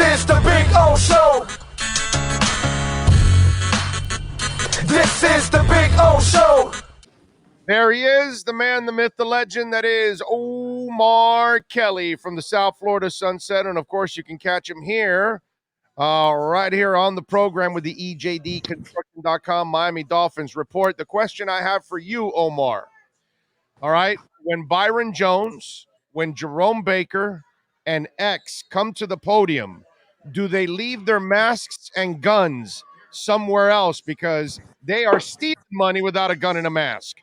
is the Big O Show. This is the Big O Show. There he is, the man, the myth, the legend that is Omar Kelly from the South Florida Sunset. And, of course, you can catch him here, right here on the program with the EJDconstruction.com Miami Dolphins report. The question I have for you, Omar, all right, when Byron Jones, when Jerome Baker, and X come to the podium, do they leave their masks and guns somewhere else because they are stealing money without a gun and a mask?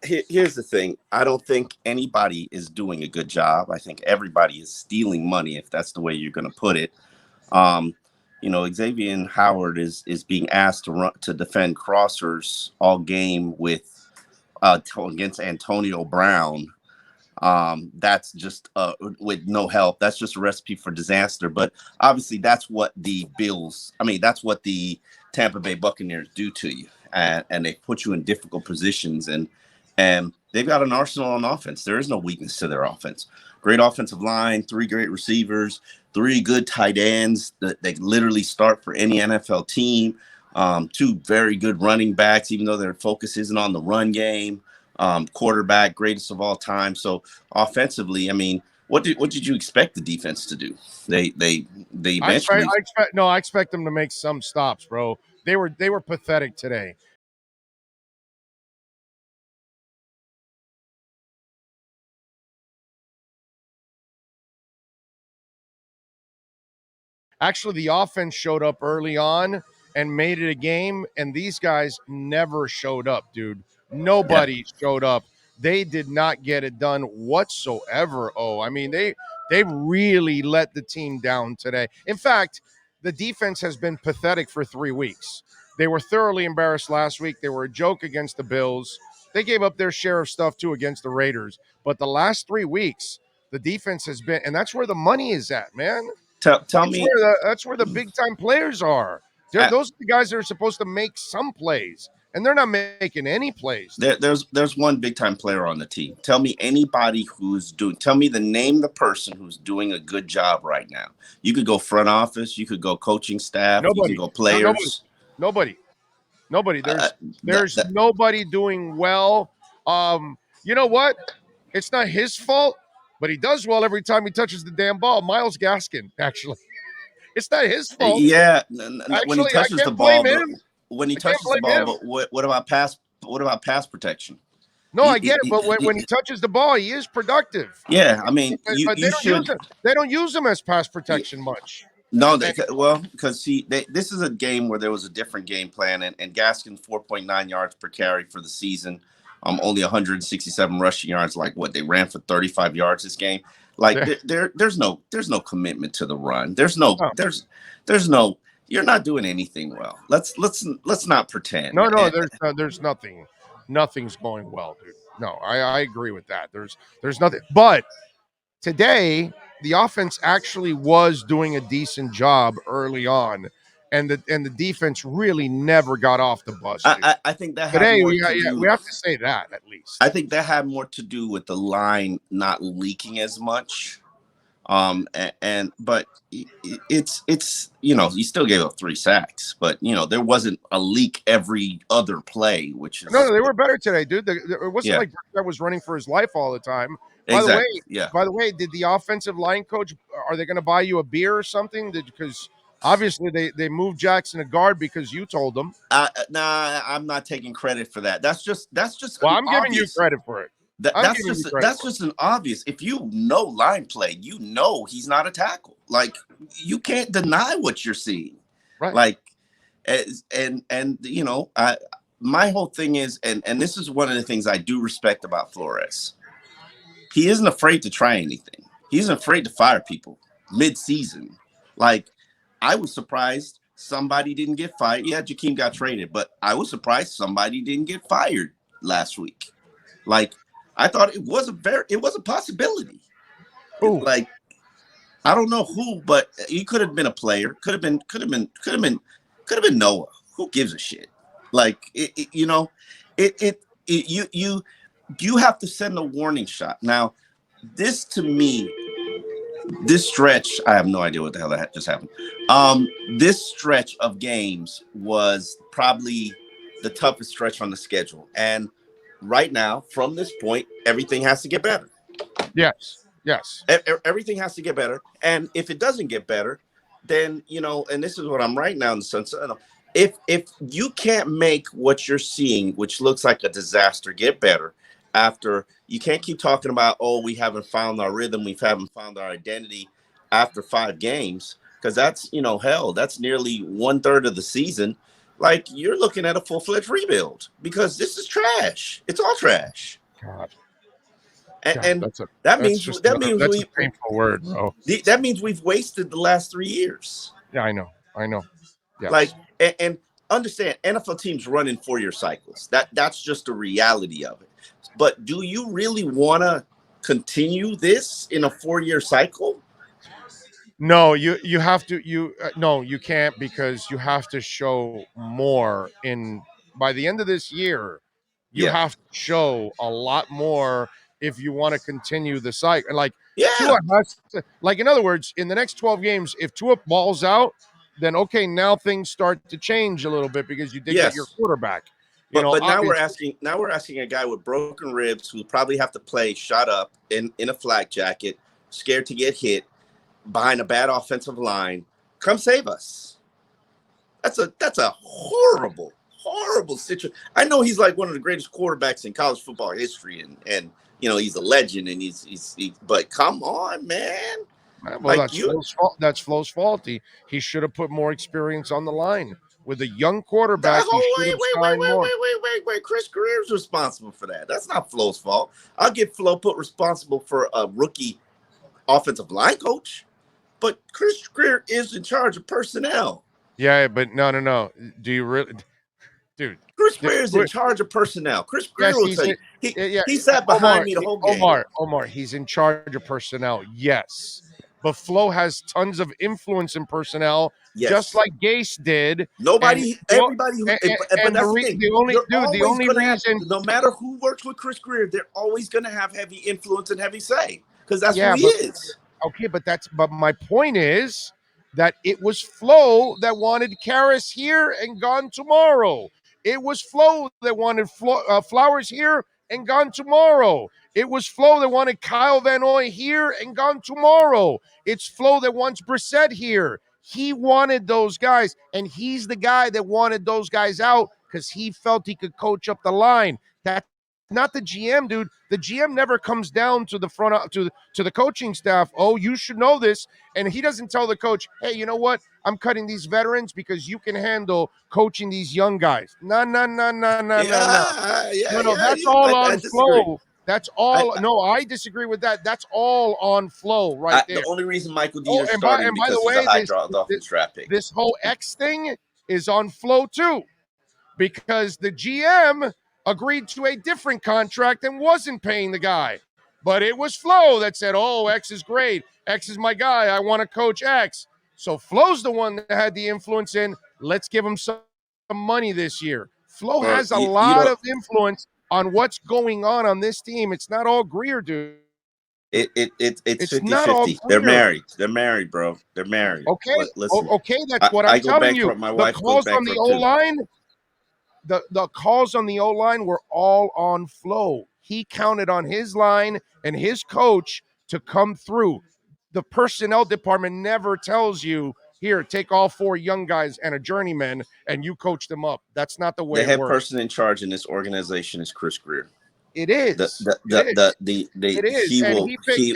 Here's the thing. I don't think anybody is doing a good job. I think everybody is stealing money, if that's the way you're going to put it. Xavier Howard is being asked to defend crossers all game against Antonio Brown. That's just with no help. That's just a recipe for disaster. But obviously, that's what the Tampa Bay Buccaneers do to you. And they put you in difficult positions, and they've got an arsenal on offense. There is no weakness to their offense. Great offensive line, 3 great receivers, 3 good tight ends that they literally start for any NFL team. 2 very good running backs, even though their focus isn't on the run game. Quarterback, greatest of all time. So offensively, I mean, what did you expect the defense to do? They eventually. I expect them to make some stops, bro. They were pathetic today. Actually, the offense showed up early on and made it a game, and these guys never showed up, dude. Nobody showed up. They did not get it done whatsoever. I mean, they really let the team down today. In fact, the defense has been pathetic for 3 weeks. They were thoroughly embarrassed last week. They were a joke against the Bills. They gave up their share of stuff, too, against the Raiders. But the last 3 weeks, the defense has been – and that's where the money is at, man. That's where the big-time players are. Those are the guys that are supposed to make some plays, and they're not making any plays. There's one big-time player on the team. Tell me anybody tell me the person who's doing a good job right now. You could go front office, you could go coaching staff, you could go players. Nobody. There's nobody doing well. You know what? It's not his fault, but he does well every time he touches the damn ball. Myles Gaskin, actually. It's not his fault. Yeah, when he touches the ball, but what about pass protection? No, I get it, but when he touches the ball, he is productive. Yeah, I mean, they don't use him as pass protection much. No, because this is a game where there was a different game plan, and Gaskin 4.9 yards per carry for the season, only 167 rushing yards. Like what they ran for 35 yards this game. Like there's no commitment to the run. There's no. You're not doing anything well. Let's not pretend. No, there's nothing. Nothing's going well, dude. No, I agree with that. There's nothing. But today, the offense actually was doing a decent job early on, and the defense really never got off the bus. I think that today we have to say that at least. I think that had more to do with the line not leaking as much. But it's you still gave up 3 sacks, but there wasn't a leak every other play, which is no, they were better today, dude. It wasn't like that was running for his life all the time. By the way, did the offensive line coach, are they going to buy you a beer or something? Because obviously they moved Jackson to guard because you told them. Nah, I'm not taking credit for that. That's just. Well, I'm giving you credit for it. That's just an obvious. If you know line play, he's not a tackle. Like you can't deny what you're seeing. Right. Like, my whole thing is, and this is one of the things I do respect about Flores. He isn't afraid to try anything. He isn't afraid to fire people mid-season. Like, I was surprised somebody didn't get fired. Yeah, Jakeem got traded, but I was surprised somebody didn't get fired last week. Like, I thought it was a possibility. Ooh. Like, I don't know who, but he could have been a player. Could have been Noah. Who gives a shit? Like, you have to send a warning shot. Now, this to me this stretch, I have no idea what the hell that just happened. This stretch of games was probably the toughest stretch on the schedule. And right now, from this point, everything has to get better. Yes. Everything has to get better. And if it doesn't get better, then, and this is what I'm right now in the sense, if you can't make what you're seeing, which looks like a disaster, get better, after you can't keep talking about, oh, we haven't found our rhythm, we haven't found our identity after 5 games, because that's, hell, that's nearly 1/3 of the season. Like, you're looking at a full-fledged rebuild, because this is trash. It's all trash. God. And that's a painful word, bro. That means we've wasted the last 3 years. Yeah, I know. Yes. Like, and understand, NFL teams run in 4-year cycles. That's just the reality of it. But do you really want to continue this in a 4-year cycle? No, you have to. No, you can't, because you have to show more by the end of this year. You have to show a lot more if you want to continue the cycle. Like, Tua has to, like, in other words, in the next 12 games, if Tua balls out, then okay, now things start to change a little bit, because you did get your quarterback. But now we're asking a guy with broken ribs who probably have to play shot up in a flak jacket, scared to get hit behind a bad offensive line. Come save us. That's a horrible situation. I know he's like one of the greatest quarterbacks in college football history, and he's a legend, and he's but come on, man. Well, that's Flo's fault. He should have put more experience on the line. With a young quarterback, wait. Chris Greer's responsible for that. That's not Flo's fault. I'll get Flo put responsible for a rookie offensive line coach, but Chris Greer is in charge of personnel. Yeah, but no. Do you really, dude? Chris Greer is in charge of personnel. Chris Greer will tell you. He sat behind me the whole game. Omar, he's in charge of personnel. Yes. But Flo has tons of influence in personnel, just like Gase did. Everybody. But that's the thing. The only reason, no matter who works with Chris Greer, they're always going to have heavy influence and heavy say, because that's who he is. Okay, but my point is that it was Flo that wanted Karras here and gone tomorrow. It was Flo that wanted Flowers here and gone tomorrow. It was Flo that wanted Kyle Van Noy here and gone tomorrow. It's Flo that wants Brissett here. He wanted those guys, and he's the guy that wanted those guys out because he felt he could coach up the line. That's not the GM, dude. The GM never comes down to the front to the coaching staff. Oh, you should know this. And he doesn't tell the coach, hey, you know what? I'm cutting these veterans because you can handle coaching these young guys. No. That's all on Flo. That's all. I disagree with that. That's all on Flo right there. The only reason Michael Dieter's starting because he's a high Dolphins draft pick. This whole X thing is on Flo too, because the GM agreed to a different contract and wasn't paying the guy. But it was Flo that said, oh, X is great. X is my guy. I want to coach X. So Flo's the one that had the influence in, let's give him some money this year. Flo has a lot of influence on what's going on this team. It's not all Greer, dude. It's 50-50. They're married, bro. They're married. Okay. Listen, okay, that's what I'm telling you. The calls on the O-line, the calls on the O-line were all on Flo. He counted on his line and his coach to come through. The personnel department never tells you, here, take all 4 young guys and a journeyman, and you coach them up. That's not the way it works. The head person in charge in this organization is Chris Greer. It is. It is.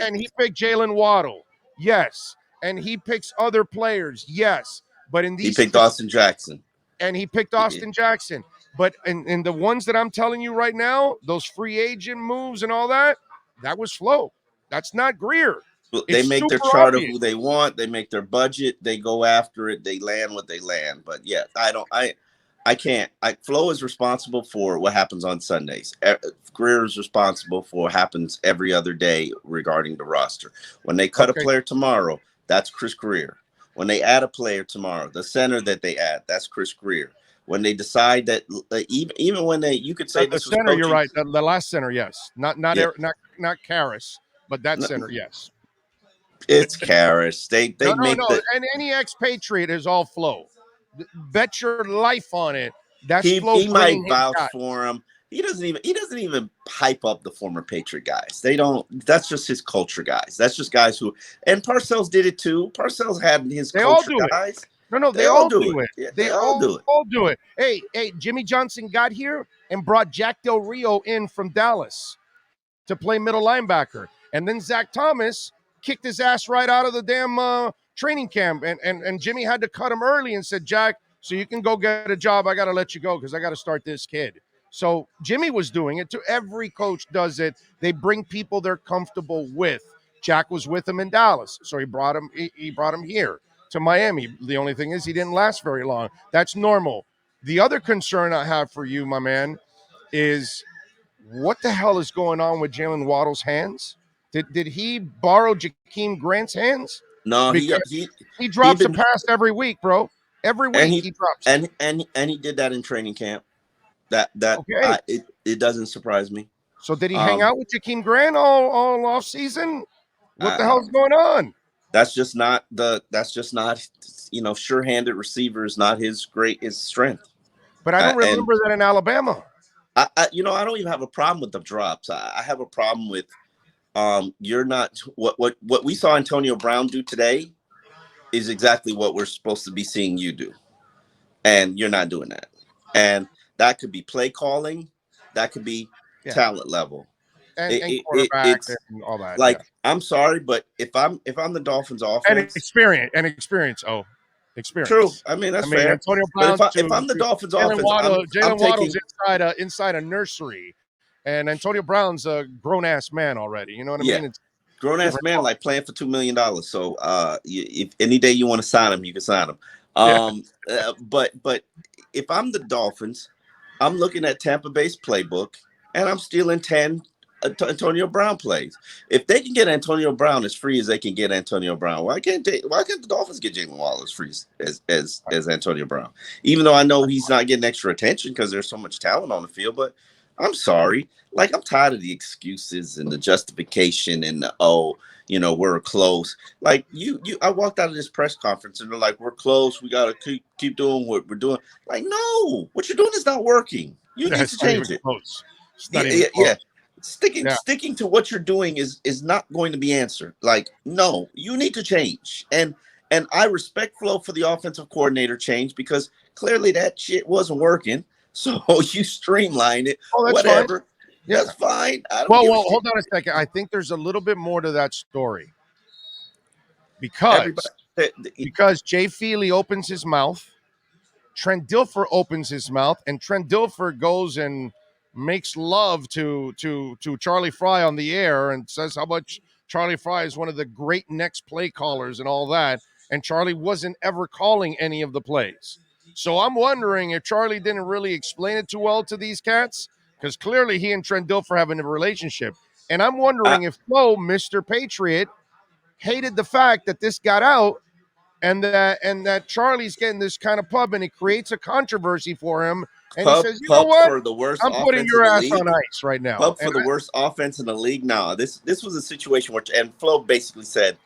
And he picked Jaylen Waddle. Yes. And he picks other players. Yes. But in these, he picked Austin Jackson. And he picked Austin Jackson. But in the ones that I'm telling you right now, those free agent moves and all that, that was Flo. That's not Greer. They make their chart of who they want. They make their budget. They go after it. They land what they land. But yeah, I can't. Flo is responsible for what happens on Sundays. Greer is responsible for what happens every other day regarding the roster. When they cut a player tomorrow, that's Chris Greer. When they add a player tomorrow, the center that they add, that's Chris Greer. When they decide that, even when you could say the center, you're right. The last center, yes, not Karras, but that center, yes. It's Karras. They make No. the And any expatriate is all Flo. Bet your life on it. That's Flo he bringing might his vouch guys. for him. He doesn't even hype up the former Patriot guys. They don't. That's just his culture guys. That's just guys who. And Parcells did it too. Parcells had his They all culture do it. guys. No, They they all all do do it. it. Yeah, They they all do it. all do it. Hey, Jimmy Johnson got here and brought Jack Del Rio in from Dallas to play middle linebacker. And then Zach Thomas kicked his ass right out of the damn training camp. And Jimmy had to cut him early and said, Jack, so you can go get a job. I got to let you go because I got to start this kid. So Jimmy was doing it too. Every coach does it. They bring people they're comfortable with. Jack was with him in Dallas, so he brought him here to Miami. The only thing is he didn't last very long. That's normal. The other concern I have for you, my man, is what the hell is going on with Jaylen Waddle's hands? Did he borrow Jakeem Grant's hands? No, Because he he drops a been pass every week, bro. Every and week he drops it. and he did that in training camp. Okay. It doesn't surprise me. So did he hang Um, out with Jakeem Grant all off season? What the I, hell's going on? that's just not sure-handed receiver is not his strength. But I don't And remember that in Alabama. I don't even have a problem with the drops. I have a problem with you're not what we saw Antonio Brown do today is exactly what we're supposed to be seeing you do, and you're not doing that. And that could be play calling, that could be talent level, And quarterback it's and all that. like I'm sorry, but if I'm the Dolphins And offense, experience. true. Experience. I mean that's I mean, fair. Antonio But Brown if I'm the to Dolphins Jaylen offense, Waddle. I'm Jaylen taking Waddle's inside a nursery, and Antonio Brown's a grown ass man already. You know what I mean? It's grown ass man like playing for $2 million. So if any day you want to sign him, you can sign him. But if I'm the Dolphins, I'm looking at Tampa Bay's playbook and I'm stealing 10 Antonio Brown plays. If they can get Antonio Brown as free as they can get Antonio Brown, why can't the Dolphins get Jaylen Waddle as free as Antonio Brown? Even though I know he's not getting extra attention because there's so much talent on the field, but I'm sorry. Like, I'm tired of the excuses and the justification and the, we're close. Like I walked out of this press conference and they're like, we're close. We got to keep doing what we're doing. Like, no, what you're doing is not working. You need to change it. Close. It's not even close. Yeah. Sticking to what you're doing is not going to be answered. Like, no, you need to change. And I respect Flo for the offensive coordinator change because clearly that shit wasn't working. So you streamline it. Oh, that's whatever. Fine. Yeah. That's fine. Well, hold on a second. I think there's a little bit more to that story because Jay Feely opens his mouth, Trent Dilfer opens his mouth, and Trent Dilfer goes and makes love to Charlie Fry on the air and says how much Charlie Fry is one of the great next play callers and all that. And Charlie wasn't ever calling any of the plays. So I'm wondering if Charlie didn't really explain it too well to these cats, because clearly he and Trent Dilfer have a relationship. And I'm wondering if Flo, Mr. Patriot, hated the fact that this got out and that Charlie's getting this kind of pub and it creates a controversy for him. And he says, you know what? For the worst I'm putting your ass on ice right now. Pub for the worst offense in the league. Now, this was a situation where, and Flo basically said,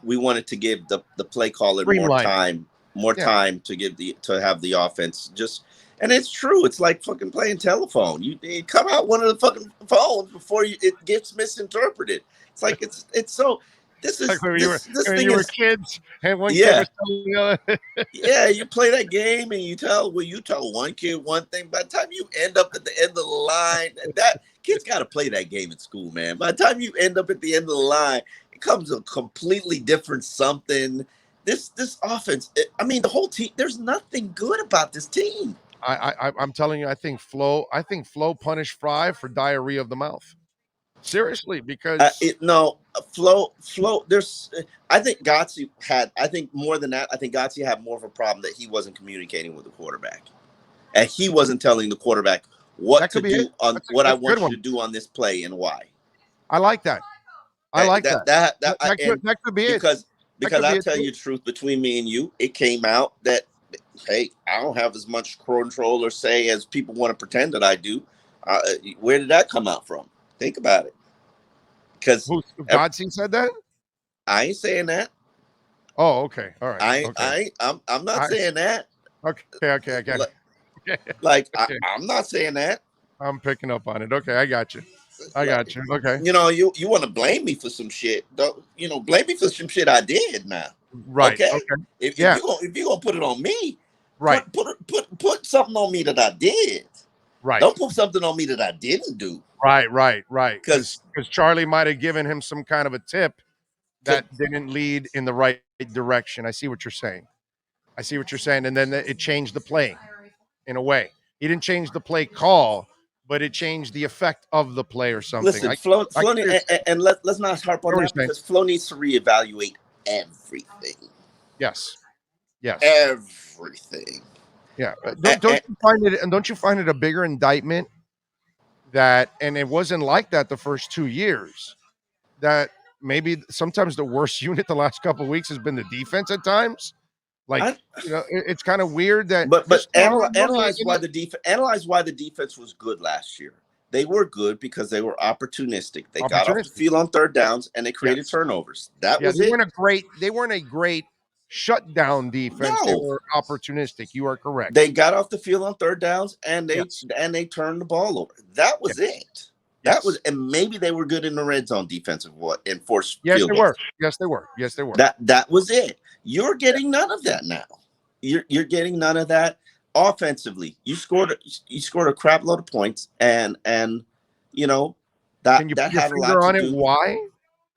we wanted to give the play caller more time to have the offense just. And it's true. It's like fucking playing telephone. You come out one of the fucking phones before it gets misinterpreted. It's like it's so. This is like when this thing you were is kids and one kid was telling the other. Yeah, you play that game and you tell one kid one thing. By the time you end up at the end of the line, that kid's got to play that game in school, man. By the time you end up at the end of the line, it comes a completely different something. This offense, the whole team. There's nothing good about this team. I'm telling you, I think Flo punished Fry for diarrhea of the mouth. Seriously, because Flo. I think Gotze had. I think more than that. I think Gotze had more of a problem that he wasn't communicating with the quarterback, and he wasn't telling the quarterback what to do on what I want you to do on this play and why. I like that. That could be it. Because I'll tell you the truth, between me and you, it came out that, hey, I don't have as much control or say as people want to pretend that I do. Where did that come out from? Think about it. Because Gotze said that? I ain't saying that. Oh, okay. All right. Okay. I'm not I, saying that. okay. I got Like, it. like Okay. I'm not saying that. I'm picking up on it. Okay. I got you. I Like, got you. Okay. you want to blame me for some shit? Don't blame me for some shit I did now. Right. Okay, Okay. if Yeah. you gonna put it on me, Right. put something on me that I did. Right. Don't put something on me that I didn't do. Right. Because Because Charlie might have given him some kind of a tip that didn't lead in the right direction. I see what you're saying. I see what you're saying. And then it changed the play in a way. He didn't change the play call, but it changed the effect of the play or something. listen, I Flo, get and let's not harp on what you're that saying. because Flo needs to reevaluate everything. Yes. Yes. Everything. Yeah. And, Don't you find it, and don't you find it a bigger indictment that, and it wasn't like that the first 2 years, that maybe sometimes the worst unit the last couple of weeks has been the defense at times? Like, I, it's kind of weird that, but because normally, analyze why the defense was good last year. They were good because they were opportunistic. They got off the opportunistic. field on third downs and they created Yes. turnovers. That Yeah, was it. they weren't a great shutdown defense. They No, were opportunistic. You are correct. they got off the field on third downs and Yes. they turned the ball over. That was Yes. it. That was, Yes. and maybe they were good in the red zone defensive and forced Yes, field they goals. were. Yes, they were. Yes, they were. That was it. You're getting none of that now. You're getting none of that offensively. You scored a crap load of points, and you know Can you that put your had a lot finger to on it? do, Why?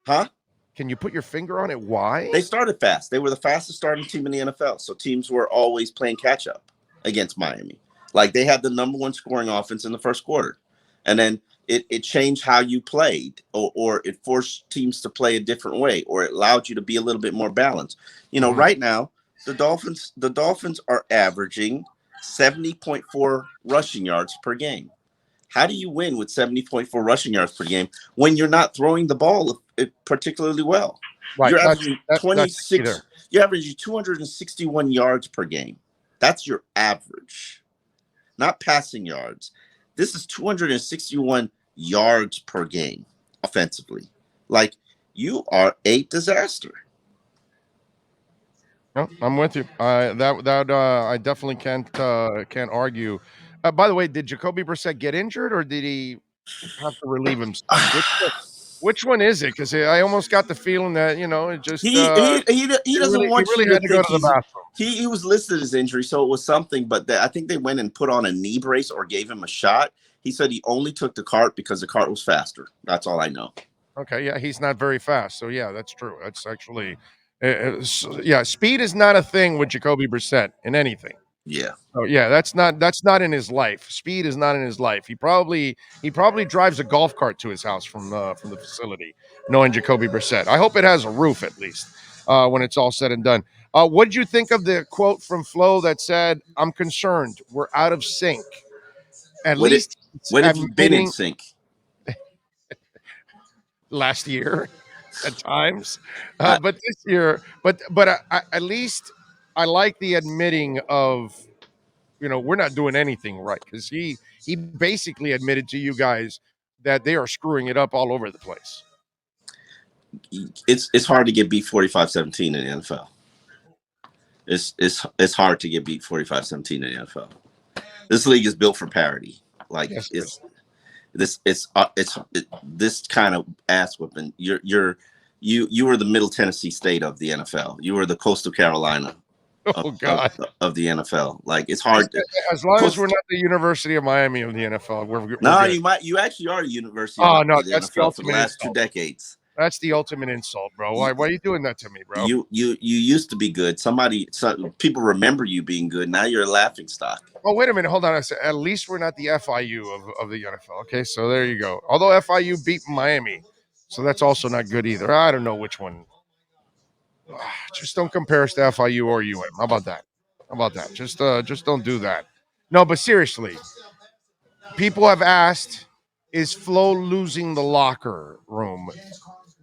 huh? Can you put your finger on it? Why? They started fast. They were the fastest starting team in the NFL, so teams were always playing catch up against Miami. Like they had the number one scoring offense in the first quarter, and then it changed how you played, or it forced teams to play a different way, or it allowed you to be a little bit more balanced. Mhm. Right now the Dolphins are averaging 70.4 rushing yards per game. How do you win with 70.4 rushing yards per game when you're not throwing the ball particularly well? Right. You're averaging That's the key there. 26. You're averaging 261 yards per game. That's your average, not passing yards. This is 261 yards per game offensively. Like, you are a disaster. No, I'm with you. I definitely can't argue. By the way, did Jacoby Brissett get injured, or did he have to relieve himself? Which one is it? Because I almost got the feeling that it just He doesn't he want you really to had to go think to the bathroom. he was listed as injury, so it was something. But I think they went and put on a knee brace or gave him a shot. He said he only took the cart because the cart was faster. That's all I know. Okay, yeah, he's not very fast, so yeah, that's true. That's actually, yeah, speed is not a thing with Jacoby Brissett in anything. Yeah. Oh yeah, that's not in his life. Speed is not in his life. He probably drives a golf cart to his house from the facility, knowing Jacoby Brissett. I hope it has a roof at least when it's all said and done. What did you think of the quote from Flo that said, "I'm concerned, we're out of sync"? At When it least it's when have you been in admitting sync? last year at times, I, but this year, but at least I like the admitting of we're not doing anything right, because he basically admitted to you guys that they are screwing it up all over the place. it's hard to get beat 45-17 in the NFL. It's hard to get beat 45-17 in the NFL. This league is built for parity. Like Yes, it is. This kind of ass whipping. You were the Middle Tennessee State of the NFL. You were the Coastal Carolina Oh God! of the NFL. Like, it's As, hard. as long as we're not the University of Miami of the NFL, we're No, good. you actually are the University of Oh Miami no, of the that's the NFL for the ultimate last 2 insult. decades. That's the ultimate insult, bro. Why are you doing that to me, bro? You used to be good. People remember you being good. Now you're a laughing stock. Oh, wait a minute. Hold on. I said, at least we're not the FIU of the NFL. Okay, so there you go. Although FIU beat Miami, so that's also not good either. I don't know which one. Just don't compare us to FIU or UM. How about that? How about that? Just don't do that. No, but seriously, people have asked, is Flo losing the locker room?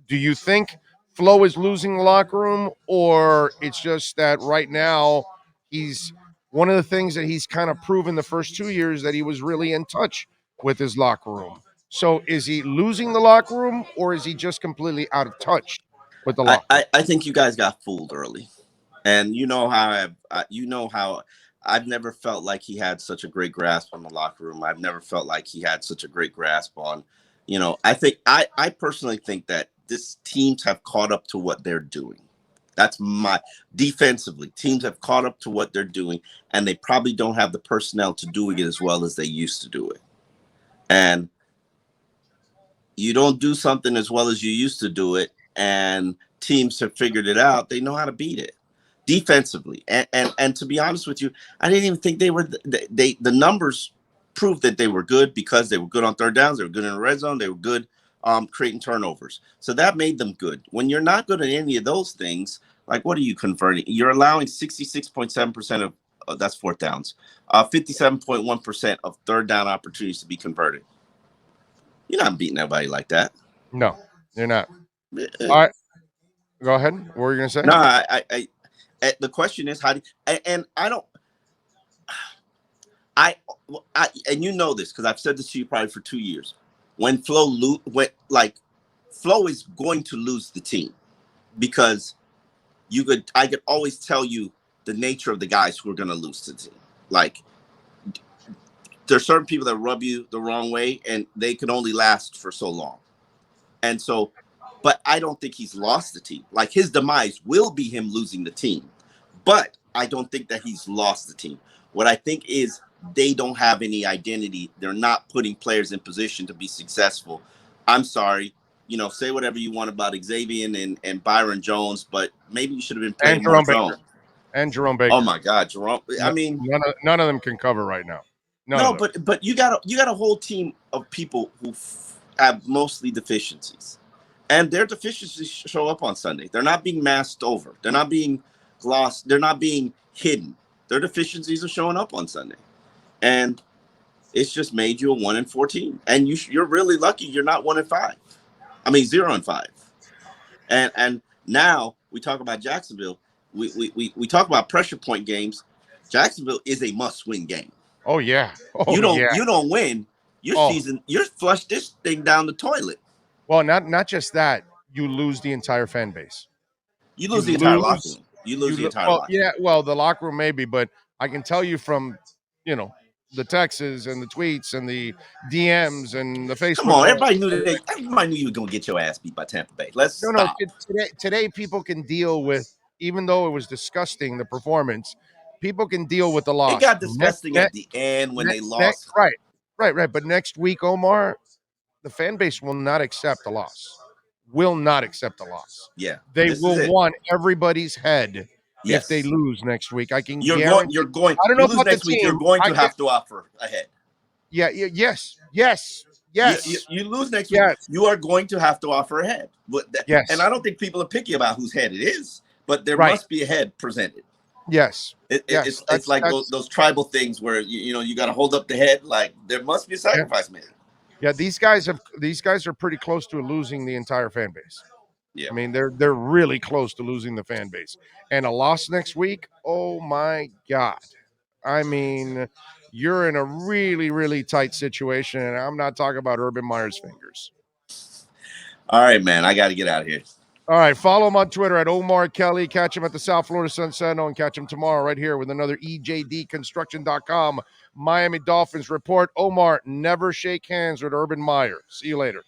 Do you think Flo is losing the locker room, or it's just that right now he's one of the things that he's kind of proven the first 2 years that he was really in touch with his locker room? So is he losing the locker room, or is he just completely out of touch with the locker room. I think you guys got fooled early, and you know how I've never felt like he had such a great grasp on the locker room. I've never felt like he had such a great grasp on, I personally think that this teams have caught up to what they're doing. That's my defensively. Teams have caught up to what they're doing, and they probably don't have the personnel to do it as well as they used to do it. And you don't do something as well as you used to do it, and teams have figured it out. They know how to beat it defensively. And to be honest with you, I didn't even think the numbers proved that they were good because they were good on third downs. They were good in the red zone. They were good creating turnovers. So that made them good. When you're not good at any of those things, like what are you converting? You're allowing 66.7% of that's fourth downs, 57.1% of third down opportunities to be converted. You're not beating nobody like that. No, you're not. All right, go ahead. What were you gonna say? No, I the question is how do and I don't I and you know this because I've said this to you probably for 2 years. When Flo is going to lose the team because I could always tell you the nature of the guys who are going to lose to the team. Like there's certain people that rub you the wrong way and they can only last for so long. And so, but I don't think he's lost the team. Like his demise will be him losing the team, but I don't think that he's lost the team. What I think is they don't have any identity. They're not putting players in position to be successful. I'm sorry, say whatever you want about Xavier and Byron Jones, but maybe you should have been playing more Jones. And Jerome Baker. Oh my God, Jerome! I mean, none of them can cover right now. But you got a whole team of people who have mostly deficiencies, and their deficiencies show up on Sunday. They're not being masked over. They're not being glossed. They're not being hidden. Their deficiencies are showing up on Sunday, and it's just made you a 1-4 team. And you're really lucky you're not 1-5. I mean 0-5. And now we talk about Jacksonville. We talk about pressure point games. Jacksonville is a must-win game. Oh yeah. You don't win. Season. You're flush this thing down the toilet. Well, not just that. You lose the entire fan base. You lose the entire locker room. You lose the entire locker room. Yeah. Well, the locker room maybe, but I can tell you from the texts and the tweets and the DMs and the Facebook. Come on, everybody knew you were gonna get your ass beat by Tampa Bay. Stop. Today people can deal with, even though it was disgusting, the performance. People can deal with the loss. It got disgusting at the end when they lost. Right. But next week, Omar, the fan base will not accept a loss. Will not accept a loss. Yeah, they will want everybody's head. Yes. If they lose next week, I can guarantee. You're going. I don't know about next week. You're going to have to offer a head. Yeah. Yes. You lose next week. You are going to have to offer a head. Yes. And I don't think people are picky about whose head it is, but there must be a head presented. Yes. It's like those tribal things where you got to hold up the head. Like there must be a sacrifice made. Yeah, these guys are pretty close to losing the entire fan base. Yeah. I mean, they're really close to losing the fan base. And a loss next week, oh my God. I mean, you're in a really, really tight situation, and I'm not talking about Urban Meyer's fingers. All right, man, I got to get out of here. All right, follow him on Twitter at Omar Kelly. Catch him at the South Florida Sun Sentinel, and catch him tomorrow right here with another EJDconstruction.com Miami Dolphins report. Omar, never shake hands with Urban Meyer. See you later.